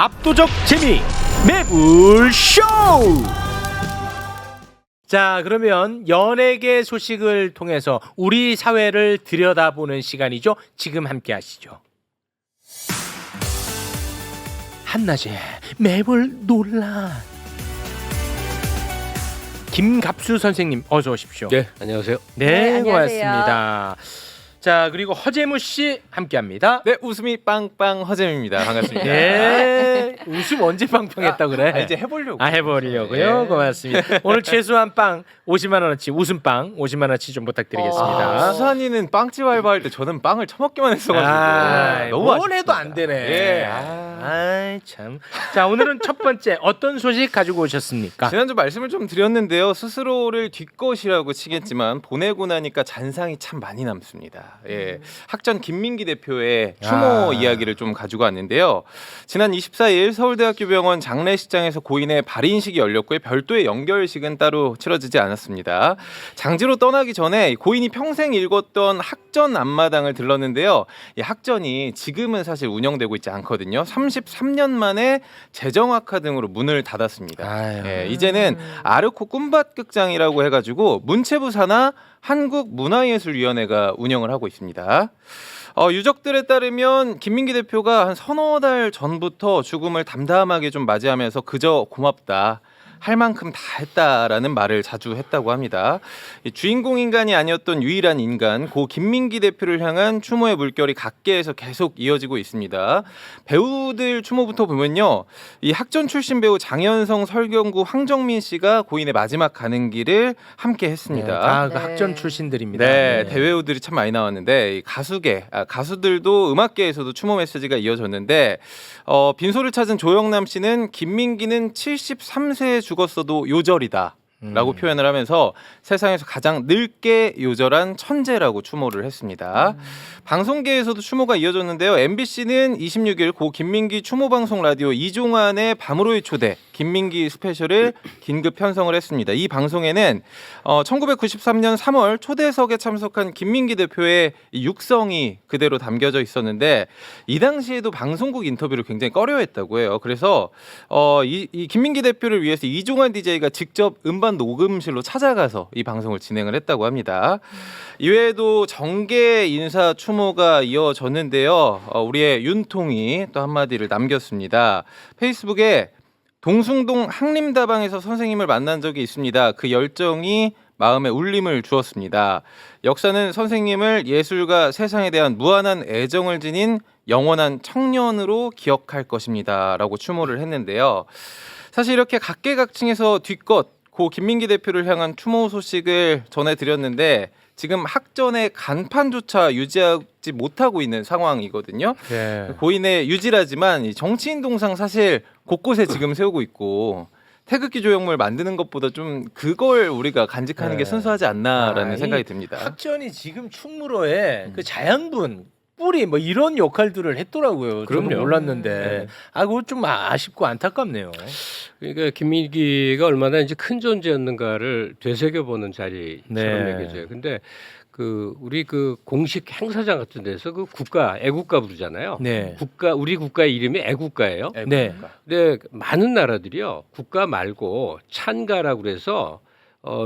압도적 재미 매불쇼. 자, 그러면 연예계 소식을 통해서 우리 사회를 들여다보는 시간이죠. 지금 함께 하시죠. 한낮에 매불 논란. 김갑수 선생님 어서 오십시오. 네, 안녕하세요. 네, 안녕하세요. 고맙습니다. 자, 그리고 허재무 씨 함께합니다. 네, 웃음이 빵빵 허잼입니다. 반갑습니다. 네, 웃음 언제 빵빵했다 그래? 이제 해보려고. 해보려고요. 네. 고맙습니다. 오늘 최소한 빵 50만 원어치, 웃음빵 50만 원어치 좀 부탁드리겠습니다. 수산이는 빵집 알바할 때 저는 빵을 처먹기만 했어가지고 너무 뭘 해도 안 되네. 예. 아이 참. 자, 오늘은 첫 번째 어떤 소식 가지고 오셨습니까? 지난주 말씀을 좀 드렸는데요. 스스로를 뒷것이라고 치겠지만 보내고 나니까 잔상이 참 많이 남습니다. 예, 학전 김민기 대표의 추모 이야기를 좀 가지고 왔는데요. 지난 24일 서울대학교 병원 장례식장에서 고인의 발인식이 열렸고요. 별도의 연결식은 따로 치러지지 않았습니다. 장지로 떠나기 전에 고인이 평생 읽었던 학전 앞마당을 들렀는데요. 이 학전이 지금은 사실 운영되고 있지 않거든요. 33년 만에 재정악화 등으로 문을 닫았습니다. 예, 이제는 아르코 꿈밭극장이라고 해가지고 문체부 산하 한국문화예술위원회가 운영을 하고 있습니다. 유족들에 따르면 김민기 대표가 한 서너 달 전부터 죽음을 담담하게 좀 맞이하면서 그저 고맙다. 할 만큼 다 했다라는 말을 자주 했다고 합니다. 주인공 인간이 아니었던 유일한 인간 고 김민기 대표를 향한 추모의 물결이 각계에서 계속 이어지고 있습니다. 배우들 추모부터 보면요, 이 학전 출신 배우 장현성, 설경구, 황정민 씨가 고인의 마지막 가는 길을 함께 했습니다. 다 그 학전 출신들입니다. 네, 대배우들이 참 많이 나왔는데 이 가수들도 음악계에서도 추모 메시지가 이어졌는데 빈소를 찾은 조영남 씨는 김민기는 73세에 죽었어도 요절이다 라고 표현을 하면서 세상에서 가장 늙게 요절한 천재라고 추모를 했습니다. 방송계에서도 추모가 이어졌는데요. MBC는 26일 고 김민기 추모방송 라디오 이종환의 밤으로의 초대 김민기 스페셜을 긴급 편성을 했습니다. 이 방송에는 1993년 3월 초대석에 참석한 김민기 대표의 육성이 그대로 담겨져 있었는데 이 당시에도 방송국 인터뷰를 굉장히 꺼려했다고 해요. 그래서 이 김민기 대표를 위해서 이종환 DJ가 직접 음반 녹음실로 찾아가서 이 방송을 진행을 했다고 합니다. 이외에도 정계 인사 추모가 이어졌는데요. 우리의 윤통이 또 한마디를 남겼습니다. 페이스북에 동숭동 항림다방에서 선생님을 만난 적이 있습니다. 그 열정이 마음에 울림을 주었습니다. 역사는 선생님을 예술과 세상에 대한 무한한 애정을 지닌 영원한 청년으로 기억할 것입니다. 라고 추모를 했는데요. 사실 이렇게 각계각층에서 뒷것 고 김민기 대표를 향한 추모 소식을 전해드렸는데 지금 학전의 간판조차 유지하지 못하고 있는 상황이거든요. 네. 고인의 유지라지만 정치인 동상 사실 곳곳에 지금 세우고 있고 태극기 조형물 만드는 것보다 좀 그걸 우리가 간직하는 게 순수하지 않나라는 생각이 듭니다. 학전이 지금 충무로에 그 자양분 뿌리 뭐 이런 역할들을 했더라고요. 저는 그럼요. 몰랐는데 그거 좀 아쉽고 안타깝네요. 그러니까 김민기가 얼마나 이제 큰 존재였는가를 되새겨보는 자리처럼 네. 여겨져요. 근데 우리 공식 행사장 같은 데서 애국가 부르잖아요. 네. 우리 국가의 이름이 애국가예요. 네. 근데 많은 나라들이요, 국가 말고 찬가라고 그래서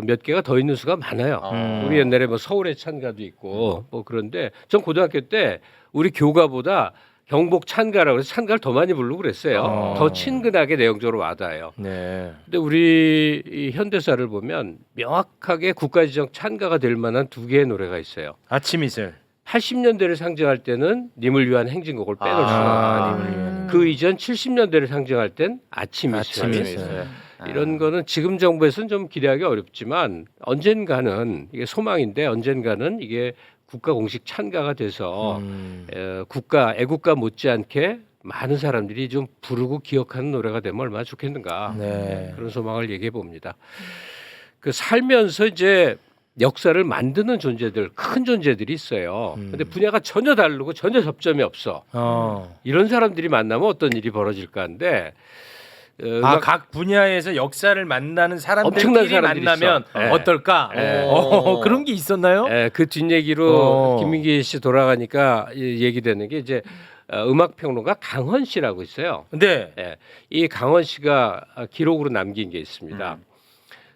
몇 개가 더 있는 수가 많아요. 우리 옛날에 뭐 서울의 찬가도 있고 뭐 그런데 전 고등학교 때 우리 교가보다 경복 찬가라고 해서 찬가를 더 많이 부르고 그랬어요. 더 친근하게 내용적으로 와닿아요. 네. 근데 우리 이 현대사를 보면 명확하게 국가지정 찬가가 될 만한 두 개의 노래가 있어요. 아침 이슬. 80년대를 상징할 때는 님을 위한 행진곡을 빼놓을 수가 없어요. 그 이전 70년대를 상징할 땐 아침 이슬. 이런 거는 지금 정부에서는 좀 기대하기 어렵지만 언젠가는 이게 소망인데 언젠가는 이게 국가 공식 찬가가 돼서 애국가 못지않게 많은 사람들이 좀 부르고 기억하는 노래가 되면 얼마나 좋겠는가. 그런 소망을 얘기해 봅니다. 살면서 이제 역사를 만드는 존재들, 큰 존재들이 있어요. 근데 분야가 전혀 다르고 전혀 접점이 없어. 이런 사람들이 만나면 어떤 일이 벌어질까 하는데 각 분야에서 역사를 만나는 엄청난 사람들끼리 사람들이 만나면 있어. 어떨까? 그런 게 있었나요? 그 뒷얘기로 김민기 씨 돌아가니까 얘기되는 게 이제 음악 평론가 강헌 씨라고 있어요. 네. 예, 이 강헌 씨가 기록으로 남긴 게 있습니다.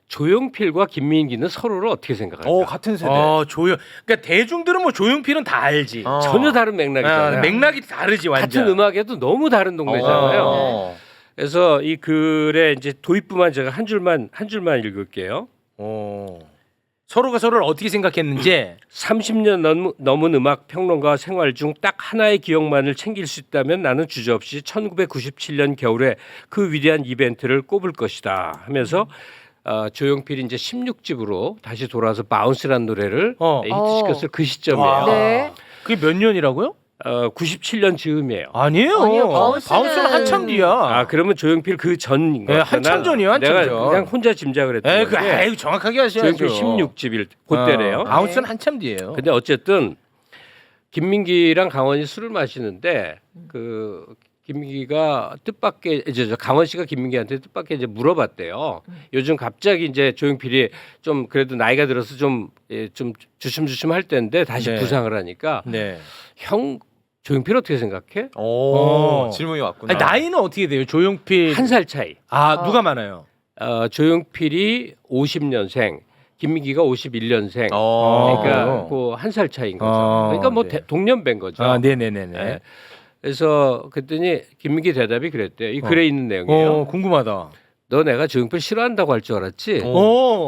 조용필과 김민기는 서로를 어떻게 생각할까? 같은 세대. 그러니까 대중들은 뭐 조용필은 다 알지. 전혀 다른 맥락이잖아요. 맥락이 다르지 완전. 같은 음악에도 너무 다른 동네잖아요. 그래서 이 글의 이제 도입부만 제가 한 줄만 읽을게요. 서로가 서로를 어떻게 생각했는지. 30년 넘은 음악 평론가 생활 중 딱 하나의 기억만을 챙길 수 있다면 나는 주저없이 1997년 겨울에 그 위대한 이벤트를 꼽을 것이다 하면서 조용필이 이제 16집으로 다시 돌아와서 바운스라는 노래를 히트시켰을 그 시점이에요. 네. 그게 몇 년이라고요? 97년 즈음이에요. 아니에요. 아니요, 바운스는 한참 뒤야. 그러면 조용필 그 전인 거. 네, 한참 전이요, 한참 내가 전. 그냥 혼자 짐작을 했던 건데. 에이, 정확하게 하셔야죠. 조용필 16집일 그때래요. 바운스는 한참 뒤예요. 근데 어쨌든 김민기랑 강원이 술을 마시는데 그 김민기가 뜻밖의 이제 강원 씨가 김민기한테 뜻밖의 이제 물어봤대요. 요즘 갑자기 이제 조용필이 좀 그래도 나이가 들어서 좀 주춤주춤 할 때인데 다시 네. 부상을 하니까 네. 형 조용필 어떻게 생각해? 질문이 왔구나. 아니, 나이는 어떻게 돼요? 조용필 한 살 차이. 누가 많아요? 조용필이 50년생, 김민기가 51년생. 어. 그러니까 그 한 살 차이인 거죠. 어, 그러니까 뭐 네. 동년배인 거죠. 네네네네. 네. 그래서 그랬더니 김민기 대답이 그랬대요. 이 글에 있는 내용이에요. 궁금하다. 너 내가 조용필 싫어한다고 할 줄 알았지?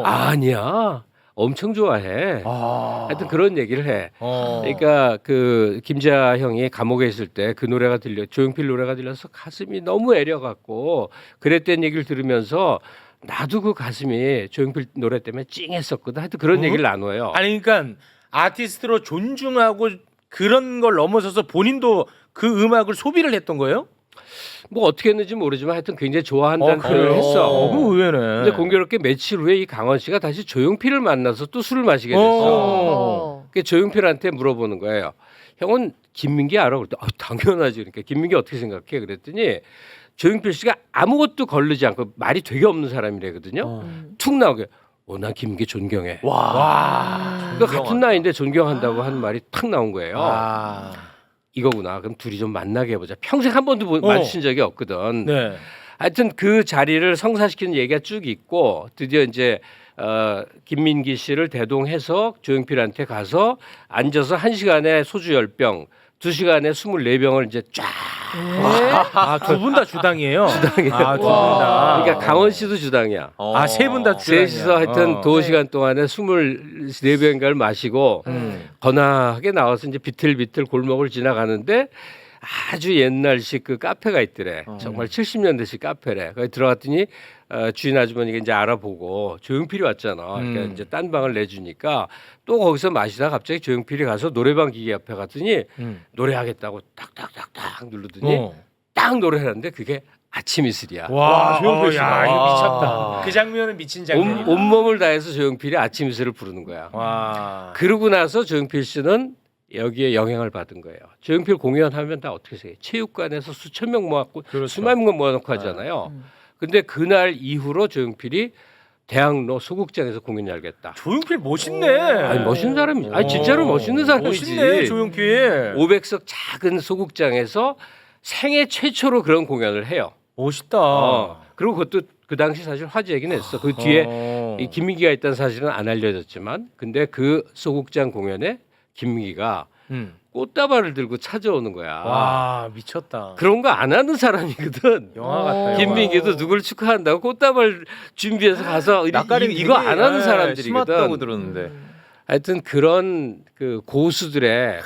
아니야. 엄청 좋아해. 하여튼 그런 얘기를 해. 그러니까 그 김자 형이 감옥에 있을 때 그 노래가 조용필 노래가 들려서 가슴이 너무 애려갖고 그랬던 얘기를 들으면서 나도 그 가슴이 조용필 노래 때문에 찡했었거든. 하여튼 그런 얘기를 나눠요. 아니 그러니까 아티스트로 존중하고 그런 걸 넘어서서 본인도 그 음악을 소비를 했던 거예요? 뭐 어떻게 했는지 모르지만 하여튼 굉장히 좋아한다는 표현을 했어. 그 의외네. 근데 공교롭게 며칠 후에 이 강원 씨가 다시 조용필을 만나서 또 술을 마시게 됐어. 그 조용필한테 물어보는 거예요. 형은 김민기 알아? 그랬더니 당연하지. 그러니까 김민기 어떻게 생각해? 그랬더니 조용필 씨가 아무것도 거르지 않고 말이 되게 없는 사람이래거든요. 툭 나오게 난 김민기 존경해. 그러니까 같은 나이인데 존경한다고 하는 말이 탁 나온 거예요. 이거구나. 그럼 둘이 좀 만나게 해보자. 평생 한 번도 마주친 적이 없거든. 네. 하여튼 그 자리를 성사시키는 얘기가 쭉 있고 드디어 이제 김민기 씨를 대동해서 조용필한테 가서 앉아서 1시간에 소주 10병, 2시간에 24병을 이제 쫙. 두 분 다 주당이에요. 주당이에요. 두 분 다. 그러니까 강원 씨도 주당이야. 세 분 다 주당이야. 셋이서 하여튼 2시간 동안에 24병인가를 마시고 거나하게 나와서 이제 비틀비틀 골목을 지나가는데 아주 옛날식 그 카페가 있더래. 정말 70년대식 카페래. 거기 들어갔더니 주인 아주머니가 이제 알아보고 조용필이 왔잖아. 그러니까 이제 딴 방을 내주니까 또 거기서 마시다가 갑자기 조용필이 가서 노래방 기계 앞에 갔더니 노래하겠다고 딱딱딱딱 누르더니 딱 노래하는데 그게 아침 이슬이야. 조용필 씨가 이거 미쳤다. 그 장면은 미친 장면이다. 온몸을 다해서 조용필이 아침 이슬을 부르는 거야. 그러고 나서 조용필 씨는 여기에 영향을 받은 거예요. 조용필 공연하면 다 어떻게 생각해요? 체육관에서 수천 명 모았고 수만 명 모아놓고 하잖아요. 근데 그날 이후로 조용필이 대학로 소극장에서 공연 열겠다. 조용필 멋있네. 아니 멋있는 사람이지. 아니 진짜로 멋있는 사람이지. 멋있네 조용필. 500석 작은 소극장에서 생애 최초로 그런 공연을 해요. 멋있다. 그리고 그것도 그 당시 사실 화제이긴 했어. 그 뒤에 이 김민기가 있다는 사실은 안 알려졌지만, 근데 그 소극장 공연에 김민기가 꽃다발을 들고 찾아오는 거야. 와 미쳤다. 그런 거 안 하는 사람이거든. 영화 같다. 김민기도 누굴 축하한다고 꽃다발 준비해서 가서 이거 안 하는 사람들이거든. 심하다고 들었는데. 하여튼 그런 그 고수들의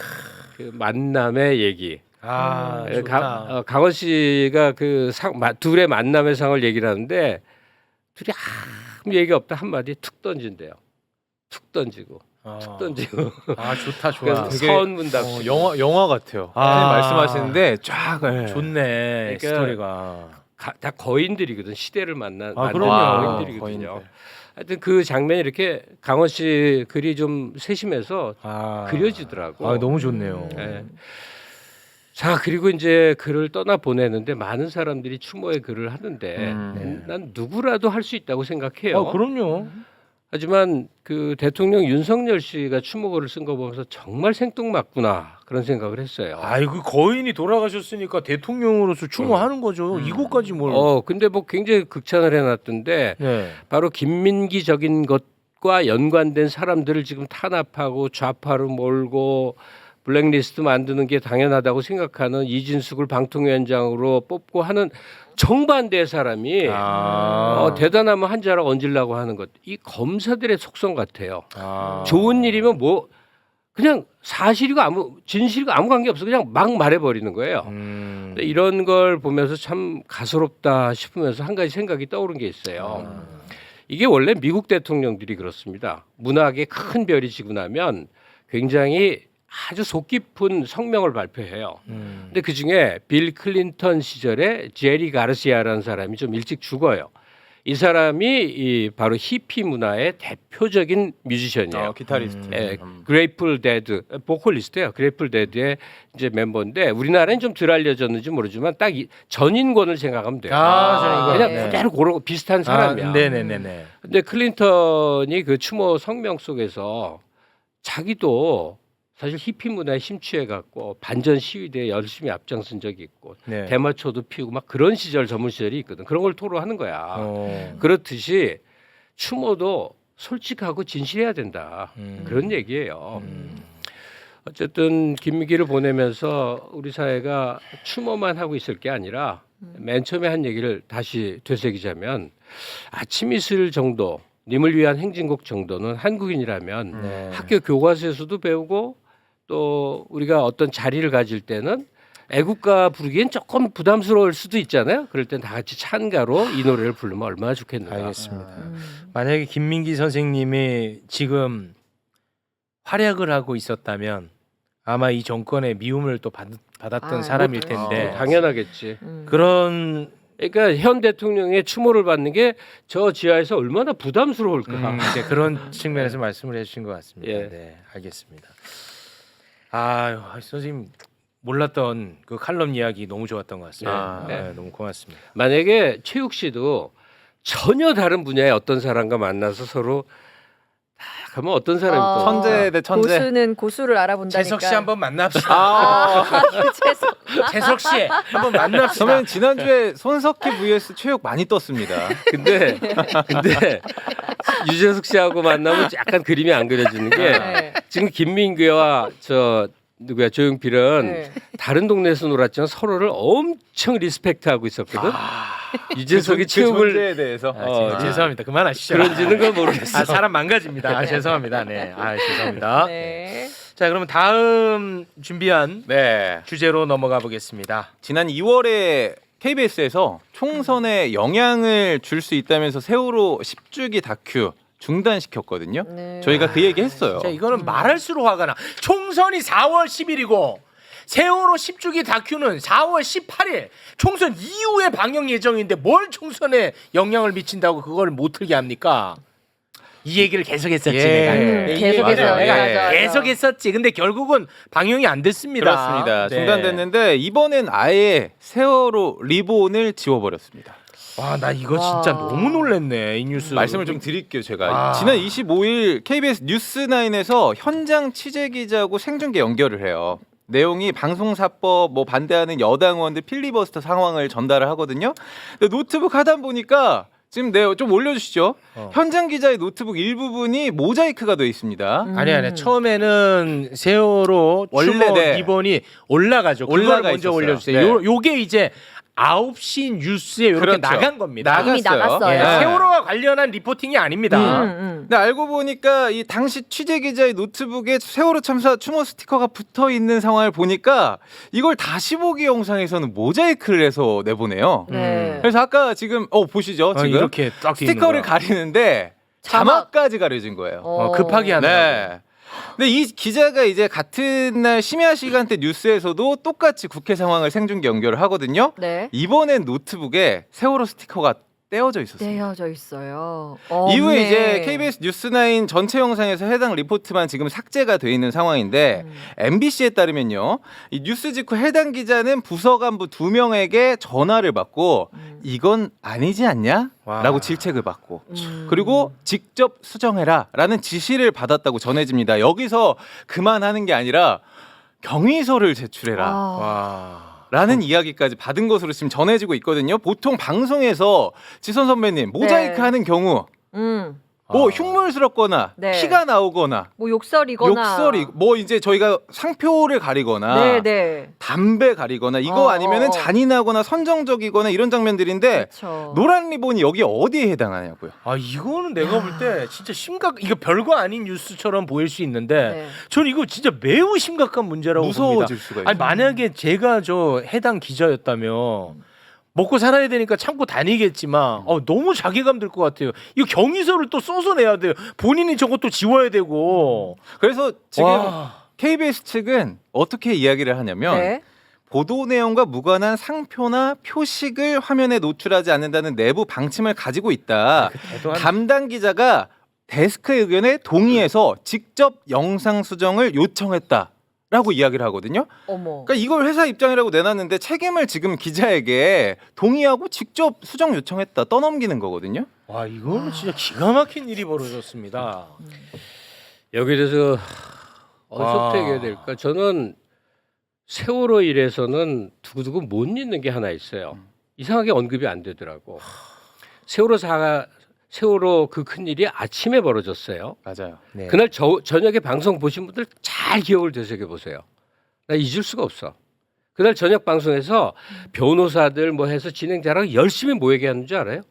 그 만남의 얘기. 좋다. 강원 씨가 그 둘의 만남의 상을 얘기를 하는데 둘이 아무 얘기 없다 한마디 툭 던진대요. 툭 던지고. 툭 던지고. 좋다 좋아. 되게 서원문답. 영화 같아요. 말씀하시는데 쫙. 좋네. 그러니까 스토리가. 다 거인들이거든. 시대를 만난 그럼요. 거인들이거든요. 거인들. 하여튼 그 장면이 이렇게 강원 씨 글이 좀 세심해서 그려지더라고. 너무 좋네요. 네. 자, 그리고 이제 글을 떠나 보내는데 많은 사람들이 추모의 글을 하는데 난 누구라도 할 수 있다고 생각해요. 그럼요. 하지만 그 대통령 윤석열 씨가 추모글을 쓴 거 보면서 정말 생뚱맞구나 그런 생각을 했어요. 아이고 거인이 돌아가셨으니까 대통령으로서 추모하는 거죠. 이것까지 뭘? 근데 뭐 굉장히 극찬을 해놨던데 네. 바로 김민기적인 것과 연관된 사람들을 지금 탄압하고 좌파로 몰고 블랙리스트 만드는 게 당연하다고 생각하는 이진숙을 방통위원장으로 뽑고 하는 정반대의 사람이 대단하면 한 자락 얹으려고 하는 것. 이 검사들의 속성 같아요. 좋은 일이면 뭐 그냥 사실이고 진실이고 아무 관계 없어 그냥 막 말해버리는 거예요. 근데 이런 걸 보면서 참 가소롭다 싶으면서 한 가지 생각이 떠오른 게 있어요. 이게 원래 미국 대통령들이 그렇습니다. 문학에 큰 별이 지고 나면 굉장히 아주 속 깊은 성명을 발표해요. 근데 그 중에 빌 클린턴 시절에 제리 가르시아라는 사람이 좀 일찍 죽어요. 이 사람이 바로 히피 문화의 대표적인 뮤지션이에요. 기타리스트. 그레이플 데드 보컬리스트예요. 그레이플 데드의 이제 멤버인데 우리나라엔 좀 덜 알려졌는지 모르지만 딱 전인권을 생각하면 돼요. 그냥 그대로 그런 비슷한 사람이야. 네네네네. 근데 클린턴이 그 추모 성명 속에서 자기도 사실 히피 문화에 심취해 갖고 반전 시위대에 열심히 앞장선 적이 있고 네. 대마초도 피우고 막 그런 시절 전문 시절이 있거든. 그런 걸 토로하는 거야. 그렇듯이 추모도 솔직하고 진실해야 된다. 그런 얘기예요. 어쨌든 김민기를 보내면서 우리 사회가 추모만 하고 있을 게 아니라 맨 처음에 한 얘기를 다시 되새기자면 아침 이슬 정도 님을 위한 행진곡 정도는 한국인이라면 학교 교과서에서도 배우고 또 우리가 어떤 자리를 가질 때는 애국가 부르기엔 조금 부담스러울 수도 있잖아요. 그럴 땐 다 같이 찬가로 이 노래를 부르면 얼마나 좋겠는가. 알겠습니다. 만약에 김민기 선생님이 지금 활약을 하고 있었다면 아마 이 정권의 미움을 또 받았던 사람일 텐데 당연하겠지. 그런 그러니까 현 대통령의 추모를 받는 게 저 지하에서 얼마나 부담스러울까. 이제 그런 측면에서 말씀을 해주신 것 같습니다. 예. 네, 알겠습니다. 선생님 몰랐던 그 칼럼 이야기 너무 좋았던 것 같습니다. 네, 너무 고맙습니다. 만약에 최욱 씨도 전혀 다른 분야의 어떤 사람과 만나서 서로 그러면 어떤 사람이 또 천재 대 천재. 고수는 고수를 알아본다니까. 재석 씨 한번 만납시다. 재석 씨 한번 만납시다. 그러면 지난주에 손석희 vs 최욱 많이 떴습니다. 근데 유재석 씨하고 만나면 약간 그림이 안 그려지는 게 네. 지금 김민규와 조용필은 네. 다른 동네에서 놀았지만 서로를 엄청 리스펙트하고 있었거든. 유재석이 그 최욱을 존재에 대해서. 죄송합니다. 그만하시죠. 그런지는 건 모르겠어. 사람 망가집니다. 죄송합니다. 네, 죄송합니다. 네. 자, 그러면 다음 준비한 네. 주제로 넘어가 보겠습니다. 지난 2월에 KBS에서 총선에 영향을 줄 수 있다면서 세월호 10주기 다큐 중단시켰거든요. 네. 저희가 그 얘기 했어요. 자, 이거는 말할수록 화가 나. 총선이 4월 10일이고 세월호 10주기 다큐는 4월 18일 총선 이후에 방영 예정인데 뭘 총선에 영향을 미친다고 그걸 못 틀게 합니까? 이 얘기를 계속했었지 예. 내가. 이 계속해서 얘기를 내가 맞아. 계속했었지. 근데 결국은 방영이 안 됐습니다. 그렇습니다. 네. 중단됐는데 이번엔 아예 세월호 리본을 지워버렸습니다. 와, 나 이거 진짜 너무 놀랐네. 이 뉴스. 말씀을 좀 드릴게요. 제가 지난 25일 KBS 뉴스9에서 현장 취재 기자하고 생중계 연결을 해요. 내용이 방송사법 반대하는 여당 의원들 필리버스터 상황을 전달을 하거든요. 근데 노트북 하단 보니까 지금 좀 올려주시죠. 현장 기자의 노트북 일부분이 모자이크가 되어 있습니다. 아니 처음에는 세월호 원래 추모 네. 리본이 올라가죠. 그걸 올라가 먼저 있었어요. 올려주세요. 네. 요게 이제 9시 뉴스에 이렇게 그렇죠. 나간 겁니다. 이미 나갔어요. 예, 네. 세월호와 관련한 리포팅이 아닙니다. 근데 알고 보니까 이 당시 취재 기자의 노트북에 세월호 참사 추모 스티커가 붙어 있는 상황을 보니까 이걸 다시 보기 영상에서는 모자이크를 해서 내보내요. 네. 그래서 아까 지금 보시죠. 지금 이렇게 딱 돼 있는 스티커를 거야. 가리는데 자막까지 가려진 거예요. 급하게 하는 네. 근데 이 기자가 이제 같은 날 심야 시간대 뉴스에서도 똑같이 국회 상황을 생중계 연결을 하거든요. 네. 이번엔 노트북에 세월호 스티커가 떼어져 있었습니다. 떼어져 있어요. 이후에 없네. 이제 KBS 뉴스9 전체 영상에서 해당 리포트만 지금 삭제가 돼 있는 상황인데 MBC에 따르면요, 이 뉴스 직후 해당 기자는 부서 간부 2명에게 전화를 받고 이건 아니지 않냐? 라고 질책을 받고 그리고 직접 수정해라라는 지시를 받았다고 전해집니다. 여기서 그만하는 게 아니라 경위서를 제출해라. 와. 라는 이야기까지 받은 것으로 지금 전해지고 있거든요. 보통 방송에서 지선 선배님 모자이크 네. 하는 경우 뭐 흉물스럽거나 네. 피가 나오거나 뭐 욕설이거나 욕설이 뭐 이제 저희가 상표를 가리거나 네네. 담배 가리거나 이거 아니면은 잔인하거나 선정적이거나 이런 장면들인데 그렇죠. 노란 리본이 여기 어디에 해당하냐고요. 아 이거는 내가 볼 때 진짜 이거 별거 아닌 뉴스처럼 보일 수 있는데 네. 저는 이거 진짜 매우 심각한 문제라고 무서워질 봅니다. 수가 있어요. 아니 만약에 제가 저 해당 기자였다면 먹고 살아야 되니까 참고 다니겠지만 너무 자괴감 들 것 같아요. 이거 경위서를 또 써서 내야 돼요. 본인이 저것도 지워야 되고. 그래서 지금 와. KBS 측은 어떻게 이야기를 하냐면 네. 보도 내용과 무관한 상표나 표식을 화면에 노출하지 않는다는 내부 방침을 가지고 있다. 담당 기자가 데스크의 의견에 동의해서 직접 영상 수정을 요청했다. 라고 이야기를 하거든요. 어머. 그러니까 이걸 회사 입장이라고 내놨는데 책임을 지금 기자에게 동의하고 직접 수정 요청했다 떠넘기는 거거든요. 와 이거는 진짜 기가 막힌 일이 벌어졌습니다. 여기에 대해서 어디서부터 와. 얘기해야 될까? 저는 세월호 일에서는 두고두고 못 잊는 게 하나 있어요. 이상하게 언급이 안 되더라고. 세월호 그 큰일이 아침에 벌어졌어요. 맞아요. 네. 그날 저녁에 방송 보신 분들 잘 기억을 되새겨 보세요. 나 잊을 수가 없어. 그날 저녁 방송에서 변호사들 뭐 해서 진행자랑 열심히 뭐 얘기하는 줄 알아요?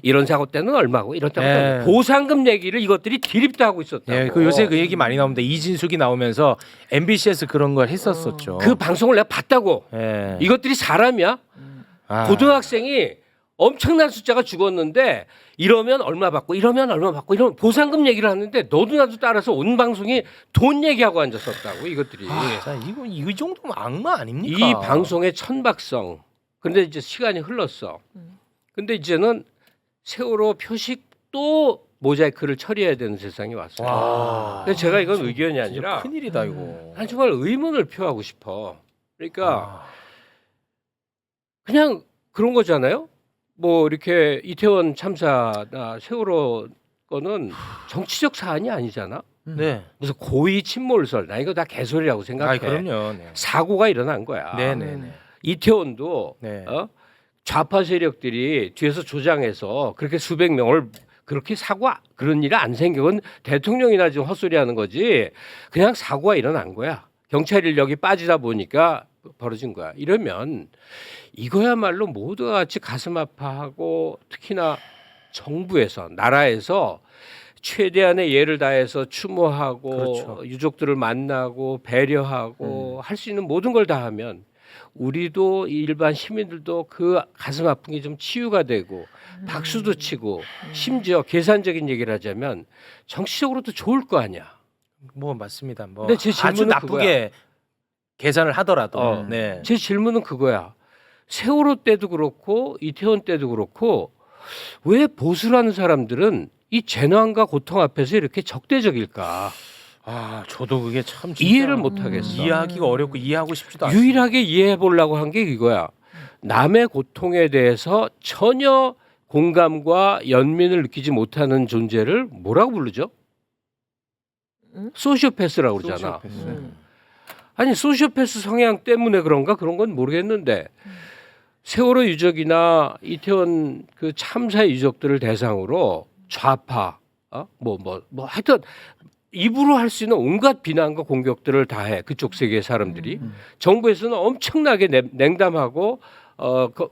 이런 사고 때는 얼마고 이런 사고 때는 네. 보상금 얘기를 이것들이 드립도 하고 있었다고. 예, 그 요새 그 얘기 많이 나옵니다. 이진숙이 나오면서 MBC에서 그런 걸 했었었죠. 그 방송을 내가 봤다고. 예. 이것들이 사람이야? 아. 고등학생이 엄청난 숫자가 죽었는데 이러면 얼마 받고 이러면 얼마 받고 이러면 보상금 얘기를 하는데 너도 나도 따라서 온 방송이 돈 얘기하고 앉았었다고 이것들이. 자, 이거 이 정도면 악마 아닙니까? 이 방송의 천박성. 근데 이제 시간이 흘렀어. 근데 이제는 세월호 표식도 모자이크를 처리해야 되는 세상이 왔어요. 와. 근데 제가 이건 의견이 아니라 큰일이다 이거. 난 정말 의문을 표하고 싶어. 그러니까 아. 그냥 그런 거잖아요. 뭐 이렇게 이태원 참사나 세월호 거는 정치적 사안이 아니잖아. 네. 무슨 고의 침몰설. 나 이거 다 개소리라고 생각해. 아, 그럼요. 네. 사고가 일어난 거야. 네, 네, 네. 이태원도 네. 좌파 세력들이 뒤에서 조장해서 그렇게 수백 명을 그렇게 그런 일이 안 생기건 대통령이나 지금 헛소리하는 거지. 그냥 사고가 일어난 거야. 경찰 인력이 빠지다 보니까 벌어진 거야. 이러면 이거야말로 모두가 같이 가슴 아파하고 특히나 정부에서 나라에서 최대한의 예를 다해서 추모하고 그렇죠. 유족들을 만나고 배려하고 할 수 있는 모든 걸 다 하면 우리도 일반 시민들도 그 가슴 아픈 게 좀 치유가 되고 박수도 치고 심지어 계산적인 얘기를 하자면 정치적으로도 좋을 거 아니야. 뭐 맞습니다. 뭐 근데 제 아주 질문은 나쁘게 계산을 하더라도. 그거야. 네. 제 질문은 그거야. 세월호 때도 그렇고 이태원 때도 그렇고 왜 보수라는 사람들은 이 재난과 고통 앞에서 이렇게 적대적일까? 아, 저도 그게 참 진짜 이해를 못 하겠어. 이해하기가 어렵고 이해하고 싶지도 않습니다. 유일하게 이해해 보려고 한 게 이거야. 남의 고통에 대해서 전혀 공감과 연민을 느끼지 못하는 존재를 뭐라고 부르죠? 소시오패스라고 그러잖아. 아니 소시오패스 성향 때문에 그런가 그런 건 모르겠는데 세월호 유족이나 이태원 그 참사 유족들을 대상으로 좌파 뭐 하여튼 입으로 할 수 있는 온갖 비난과 공격들을 다 해. 그쪽 세계의 사람들이 정부에서는 엄청나게 냉담하고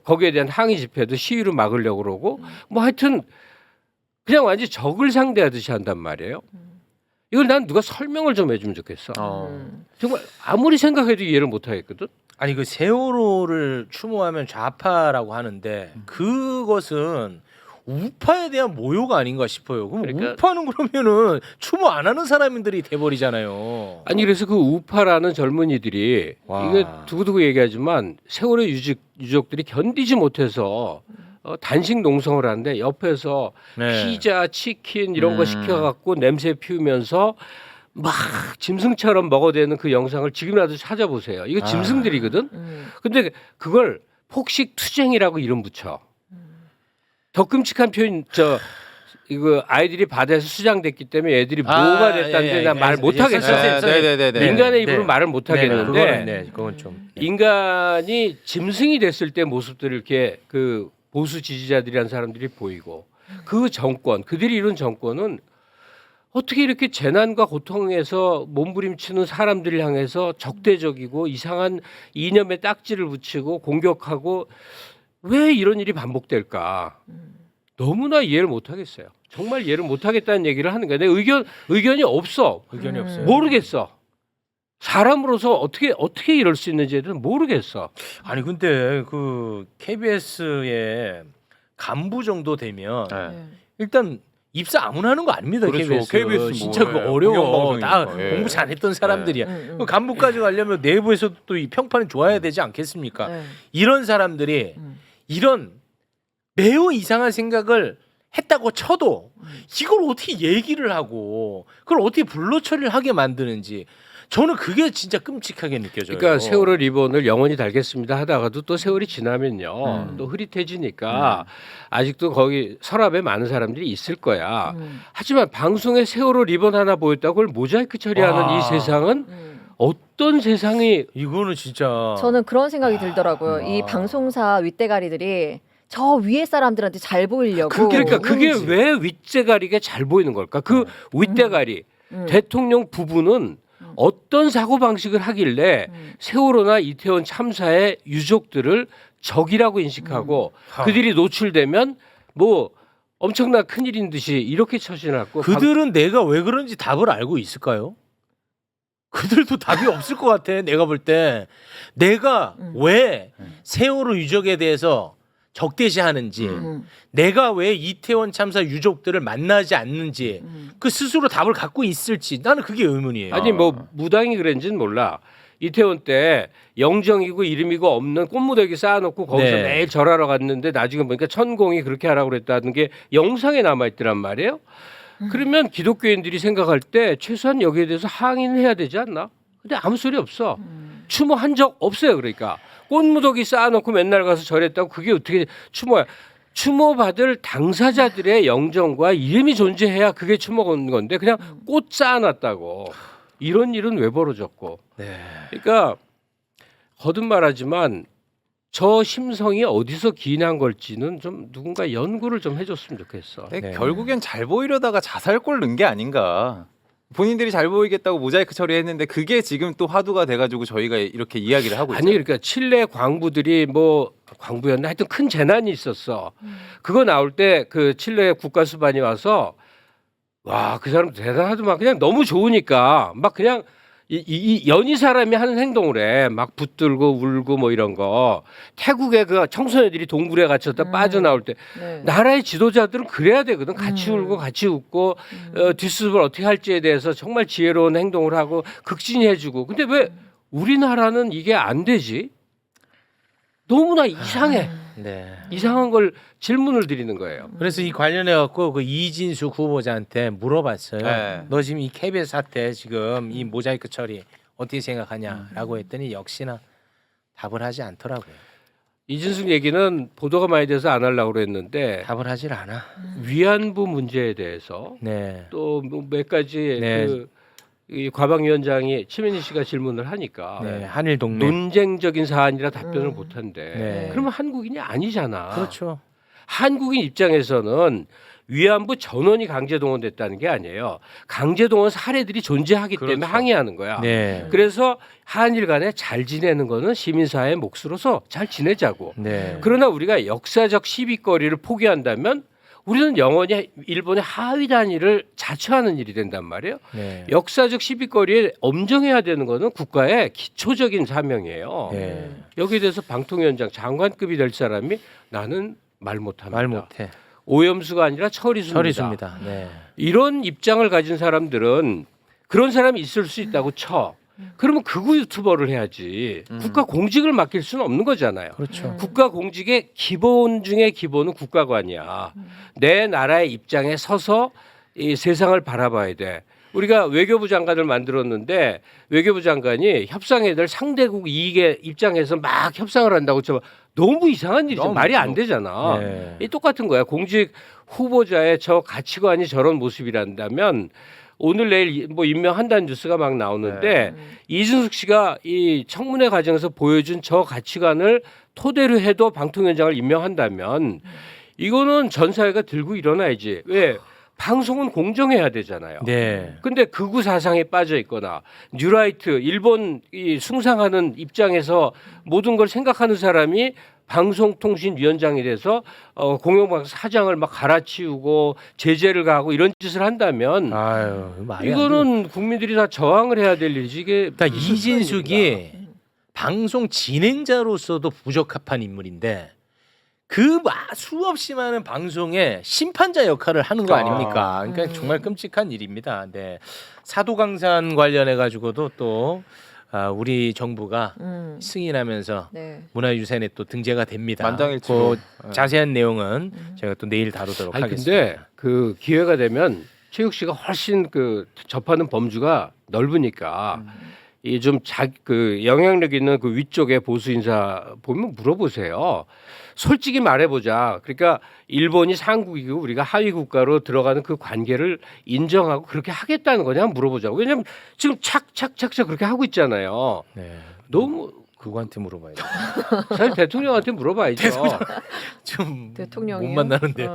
거기에 대한 항의 집회도 시위로 막으려고 그러고 뭐 하여튼 그냥 완전히 적을 상대하듯이 한단 말이에요. 이걸 난 누가 설명을 좀 해주면 좋겠어. 정말 아무리 생각해도 이해를 못 하겠거든. 아니 그 세월호를 추모하면 좌파라고 하는데 그것은 우파에 대한 모욕 아닌가 싶어요. 그럼 그러니까- 우파는 그러면은 추모 안 하는 사람들이 돼버리잖아요. 아니 그래서 그 우파라는 젊은이들이 와. 이게 두고두고 얘기하지만 세월호 유족들이 견디지 못해서 단식 농성을 하는데 옆에서 네. 피자, 치킨 이런 거 시켜갖고 냄새 피우면서 막 짐승처럼 먹어대는 그 영상을 지금이라도 찾아보세요. 이거 짐승들이거든. 근데 그걸 폭식 투쟁이라고 이름 붙여. 더 끔찍한 표현 이거 아이들이 바다에서 수장됐기 때문에 애들이 뭐가 됐다는데 나 말 못하겠어. 네네네. 인간의 입으로 말을 못하겠는데 그건 좀 인간이 짐승이 됐을 때 모습들을 이렇게 그 보수 지지자들이란 사람들이 보이고 그 정권 그들이 이룬 정권은 어떻게 이렇게 재난과 고통에서 몸부림치는 사람들을 향해서 적대적이고 이상한 이념에 딱지를 붙이고 공격하고 왜 이런 일이 반복될까? 너무나 이해를 못하겠어요. 정말 이해를 못하겠다는 얘기를 하는 거야. 내 의견이 없어. 의견이 없어요. 모르겠어. 사람으로서 어떻게 이럴 수 있는지는 모르겠어. 아니 근데 그 KBS의 간부 정도 되면 일단 입사 아무나 하는 거 아닙니다. 그렇죠. KBS 진짜 뭐, 그거 어려워. 공영방송이니까. 다 예. 공부 잘했던 사람들이야. 그 간부까지 가려면 내부에서도 또 이 평판이 좋아야 되지 않겠습니까? 이런 사람들이 이런 매우 이상한 생각을 했다고 쳐도 이걸 어떻게 얘기를 하고 그걸 어떻게 불로 처리를 하게 만드는지 저는 그게 진짜 끔찍하게 느껴져요. 그러니까 세월호 리본을 영원히 달겠습니다 하다가도 또 세월이 지나면요 또 흐릿해지니까 아직도 거기 서랍에 많은 사람들이 있을 거야. 하지만 방송에 세월호 리본 하나 보였다고 그걸 모자이크 처리하는 와. 이 세상은 어떤 세상이 이거는 진짜 저는 그런 생각이 들더라고요. 이 방송사 윗대가리들이 저 위에 사람들한테 잘 보이려고. 그러니까 그게 왜 윗대가리가 잘 보이는 걸까? 그 윗대가리 대통령 부부는 어떤 사고 방식을 하길래 세월호나 이태원 참사의 유족들을 적이라고 인식하고 그들이 노출되면 뭐 엄청난 큰일인 듯이 이렇게 처신하고 그들은 내가 왜 그런지 답을 알고 있을까요? 그들도 답이 없을 것 같아. 내가 볼 때 내가 왜 세월호 유족에 대해서 적대시하는지 내가 왜 이태원 참사 유족들을 만나지 않는지 그 스스로 답을 갖고 있을지 나는 그게 의문이에요. 아니 뭐 무당이 그랬는지는 몰라. 이태원 때 영정이고 이름이고 없는 꽃무더기 쌓아놓고 거기서 네. 매일 절하러 갔는데 나중에 보니까 천공이 그렇게 하라고 그랬다는 게 영상에 남아있더란 말이에요. 그러면 기독교인들이 생각할 때 최소한 여기에 대해서 항의는 해야 되지 않나? 근데 아무 소리 없어. 추모한 적 없어요. 그러니까 꽃무더기 쌓아놓고 맨날 가서 절했다고 그게 어떻게 추모야. 추모받을 당사자들의 영정과 이름이 존재해야 그게 추모인 건데 그냥 꽃 쌓아놨다고. 이런 일은 왜 벌어졌고. 네. 그러니까 거듭 말하지만 저 심성이 어디서 기인한 걸지는 좀 누군가 연구를 좀 해줬으면 좋겠어. 근데 네. 결국엔 잘 보이려다가 자살골 넣은 게 아닌가. 본인들이 잘 보이겠다고 모자이크 처리했는데 그게 지금 또 화두가 돼가지고 저희가 이렇게 이야기를 하고 있어요. 아니 그러니까 칠레 광부들이 뭐 광부였나 하여튼 큰 재난이 있었어. 그거 나올 때 그 칠레 국가수반이 와서 와 그 사람 대단하더만 그냥 너무 좋으니까 막 그냥 이 연희 사람이 하는 행동을 해. 막 붙들고 울고 뭐 이런 거. 태국의 그 청소년들이 동굴에 갇혔다 빠져나올 때 나라의 지도자들은 그래야 되거든. 같이 울고 같이 웃고 뒷수습을 어떻게 할지에 대해서 정말 지혜로운 행동을 하고 극진해주고. 근데 왜 우리나라는 이게 안 되지? 너무나 이상해. 네. 이상한 걸 질문을 드리는 거예요. 그래서 이 관련해 갖고 그 이진숙 후보자한테 물어봤어요. 네. 너 지금 이 KBS 사태 지금 이 모자이크 처리 어떻게 생각하냐라고 했더니 역시나 답을 하지 않더라고요. 이진숙 얘기는 보도가 많이 돼서 안 하려고 그랬는데 답을 하질 않아. 위안부 문제에 대해서 네. 또 몇 가지 네. 이 과방위원장이 최민희 씨가 질문을 하니까 네. 한일 동맹. 논쟁적인 사안이라 답변을 못한대. 네. 그러면 한국인이 아니잖아. 그렇죠. 한국인 입장에서는 위안부 전원이 강제 동원됐다는 게 아니에요. 강제 동원 사례들이 존재하기 때문에 그렇죠. 항의하는 거야. 네. 그래서 한일 간에 잘 지내는 거는 시민사회의 몫으로서 잘 지내자고. 네. 그러나 우리가 역사적 시비거리를 포기한다면 우리는 영원히 일본의 하위 단위를 자처하는 일이 된단 말이에요. 네. 역사적 시비거리에 엄정해야 되는 거는 국가의 기초적인 사명이에요. 네. 여기에 대해서 방통위원장 장관급이 될 사람이 나는 말 못합니다. 말 못해. 오염수가 아니라 처리수입니다. 처리수입니다. 네. 이런 입장을 가진 사람들은 그런 사람이 있을 수 있다고 쳐. 그러면 극우 유튜버를 해야지 국가 공직을 맡길 수는 없는 거잖아요. 그렇죠. 국가 공직의 기본 중에 기본은 국가관이야. 내 나라의 입장에 서서 이 세상을 바라봐야 돼. 우리가 외교부 장관을 만들었는데 외교부 장관이 협상해야 될 상대국 이익의 입장에서 막 협상을 한다고 저 너무 이상한 일이죠. 말이 안 되잖아. 네. 이 똑같은 거야. 공직 후보자의 저 가치관이 저런 모습이란다면 오늘 내일 뭐 임명한다는 뉴스가 막 나오는데 이준석 씨가 이 청문회 과정에서 보여준 저 가치관을 토대로 해도 방통위원장을 임명한다면 이거는 전 사회가 들고 일어나야지. 왜? 방송은 공정해야 되잖아요. 네. 근데 극우 사상에 빠져 있거나 뉴라이트 일본 이 숭상하는 입장에서 모든 걸 생각하는 사람이 방송통신위원장이 돼서 공영방송 사장을 막 갈아치우고 제재를 가하고 이런 짓을 한다면 아유, 말이 안 돼. 이거는 국민들이 다 저항을 해야 될 일이지. 이게 그러니까 무슨 일인가. 이진숙이 방송 진행자로서도 부적합한 인물인데 수없이 많은 방송에 심판자 역할을 하는 거 아닙니까? 그러니까 정말 끔찍한 일입니다. 네. 사도강산 관련해 가지고도 또 우리 정부가 승인하면서 네. 문화유산에 또 등재가 됩니다. 만장일치로. 그 자세한 내용은 제가 또 내일 다루도록 아니 하겠습니다. 근데 그 기회가 되면 최욱 씨가 훨씬 그 접하는 범주가 넓으니까 이 좀 그 영향력 있는 그 위쪽에 보수 인사 보면 물어보세요. 솔직히 말해보자. 그러니까 일본이 상국이고 우리가 하위 국가로 들어가는 그 관계를 인정하고 그렇게 하겠다는 거냐 물어보자고. 왜냐하면 지금 착착착착 그렇게 하고 있잖아요. 네. 너무 그거한테 물어봐야 돼. 사실 대통령한테 물어봐야죠. 좀 대통령이요? 못 만나는데.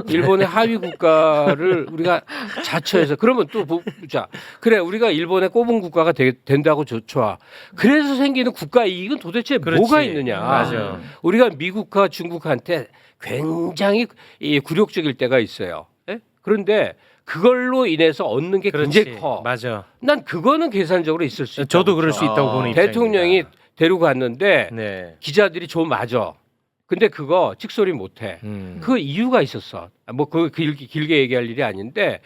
일본의 하위 국가를 우리가 자처해서 그러면 또 보자. 그래 우리가 일본의 꼽은 국가가 된다고 좋아. 그래서 생기는 국가 이익은 도대체 그렇지. 뭐가 있느냐. 맞아. 우리가 미국과 중국한테 굉장히 이 굴욕적일 때가 있어요. 예? 그런데 그걸로 인해서 얻는 게 굉장히 커. 맞아. 난 그거는 계산적으로 있을 수 있다. 저도 그럴 수 있다고 보는 입장입니다. 대통령이 데리고 갔는데 네. 기자들이 좀 맞아. 근데 그거 찍소리 못해. 그 이유가 있었어. 뭐 그 길게 얘기할 일이 아닌데,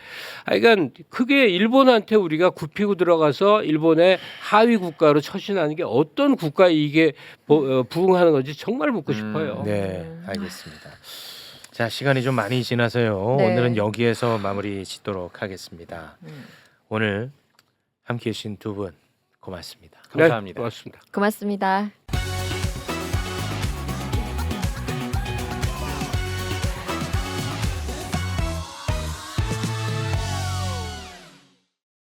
그러니까 그게 일본한테 우리가 굽히고 들어가서 일본의 하위 국가로 처신하는 게 어떤 국가 이익에 부응하는 건지 정말 묻고 싶어요. 네, 알겠습니다. 자, 시간이 좀 많이 지나서요. 네. 오늘은 여기에서 마무리 짓도록 하겠습니다. 오늘 함께해 주신 두 분 고맙습니다. 감사합니다. 네, 고맙습니다. 고맙습니다.